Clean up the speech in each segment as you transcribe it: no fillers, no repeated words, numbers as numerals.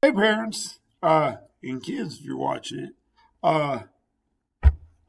Hey parents, and kids if you're watching it. I'm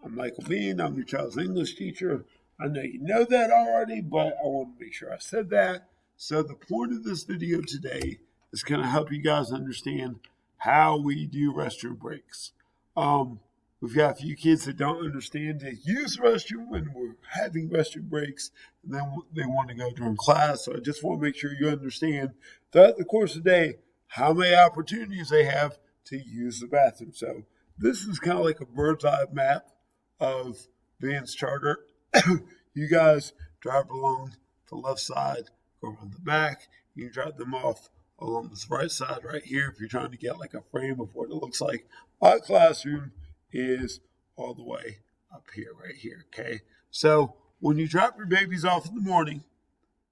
Michael Bean, I'm your child's English teacher. I know you know that already, but I want to make sure I said that. So the point of this video today is going to help you guys understand how we do restroom breaks. We've got a few kids that don't understand to use the restroom when we're having restroom breaks, and then they want to go during class. So I just want to make sure you understand throughout the course of the day how many opportunities they have to use the bathroom. So this is kind of like a bird's eye map of Vans Charter. You guys drive along the left side, go around the back. You drive them off along this right side right here if you're trying to get like a frame of what it looks like. My classroom is all the way up here, right here, okay? So when you drop your babies off in the morning,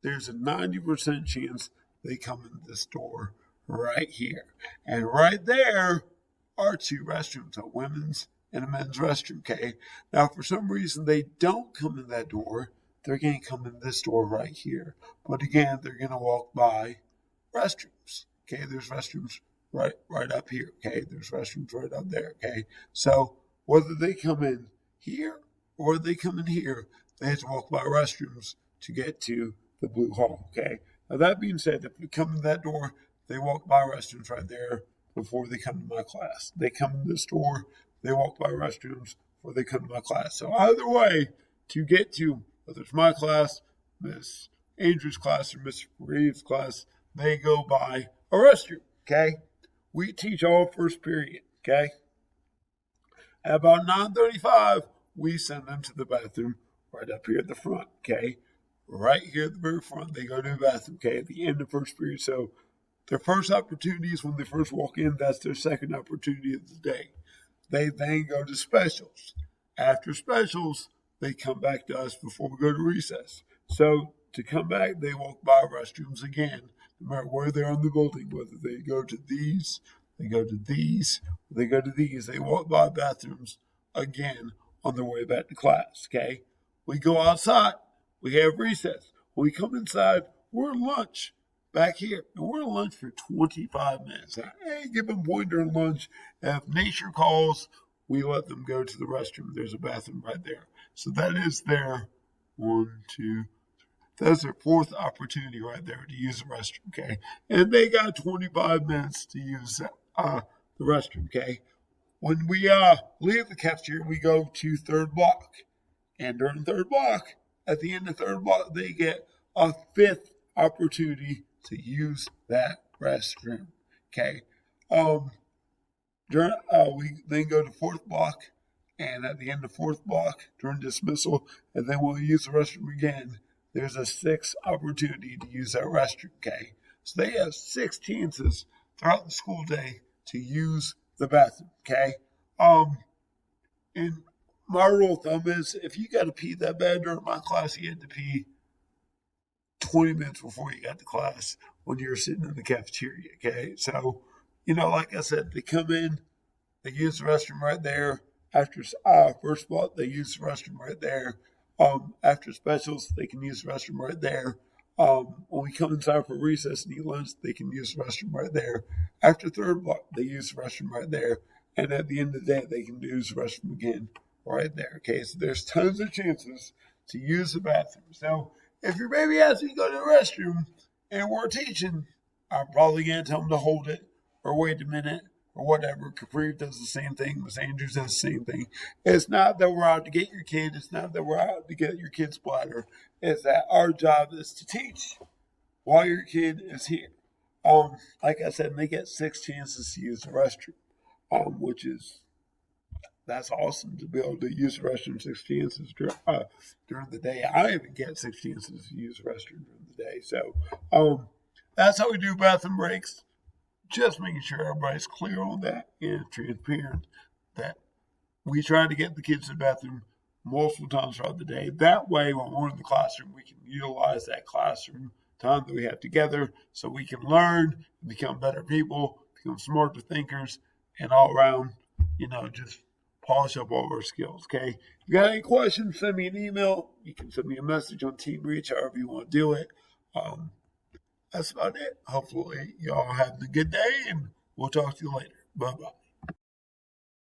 there's a 90% chance they come in this door right here. And right there are two restrooms, a women's and a men's restroom, okay? Now, for some reason, they don't come in that door. They're going to come in this door right here. But again, they're going to walk by restrooms, okay? There's restrooms right up here, okay? There's restrooms right up there, okay? So whether they come in here or they come in here, they have to walk by restrooms to get to the blue hall, okay? Now, that being said, if we come in that door, they walk by restrooms right there before they come to my class. They come in this door, they walk by restrooms before they come to my class. So either way, to get to, whether it's my class, Miss Andrews' class, or Mr. Reeves' class, they go by a restroom, okay? We teach all first period, okay? At about 9:35, we send them to the bathroom right up here at the front, okay? Right here at the very front, they go to the bathroom, okay, at the end of first period. So their first opportunity is when they first walk in. That's their second opportunity of the day. They then go to specials. After specials, they come back to us before we go to recess. So to come back, they walk by restrooms again, no matter where they're in the building, whether they go to these, they go to these, they go to these. They walk by bathrooms again on their way back to class, okay? We go outside. We have recess. When we come inside, we're at lunch back here. And we're at lunch for 25 minutes. At any given point during lunch, if nature calls, we let them go to the restroom. There's a bathroom right there. So that is their that's their fourth opportunity right there to use the restroom, okay? And they got 25 minutes to use the restroom, okay? When we leave the cafeteria, we go to third block. And during third block, at the end of third block, they get a fifth opportunity to use that restroom, okay? We then go to fourth block, and at the end of fourth block, during dismissal, and then we'll use the restroom again, there's a sixth opportunity to use that restroom, okay? So they have 6 chances throughout the school day to use the bathroom, okay? And my rule of thumb is if you got to pee that bad during my class, you had to pee 20 minutes before you got to class when you were sitting in the cafeteria, okay? So, like I said, they come in, they use the restroom right there. After first block, they use the restroom right there. After specials, they can use the restroom right there. When we come inside for recess and eat lunch, they can use the restroom right there. After third block, they use the restroom right there. And at the end of the day, they can use the restroom again right there, okay? So there's tons of chances to use the bathroom. So if your baby asks you to go to the restroom and we're teaching, I'm probably going to tell them to hold it or wait a minute or whatever. Capri does the same thing. Miss Andrews does the same thing. It's not that we're out to get your kid. It's not that we're out to get your kid's bladder. It's that our job is to teach while your kid is here. Like I said, they get 6 chances to use the restroom, that's awesome to be able to use the restroom 6 chances during the day. I even get 6 chances to use the restroom during the day. So that's how we do bathroom breaks. Just making sure everybody's clear on that and transparent that we try to get the kids to the bathroom multiple times throughout the day. That way, when we're in the classroom, we can utilize that classroom time that we have together so we can learn, become better people, become smarter thinkers, and all around, just polish up all of our skills, okay? If you got any questions, send me an email. You can send me a message on Team Reach, however you want to do it. That's about it. Hopefully, y'all have a good day, and We'll talk to you later. Bye-bye.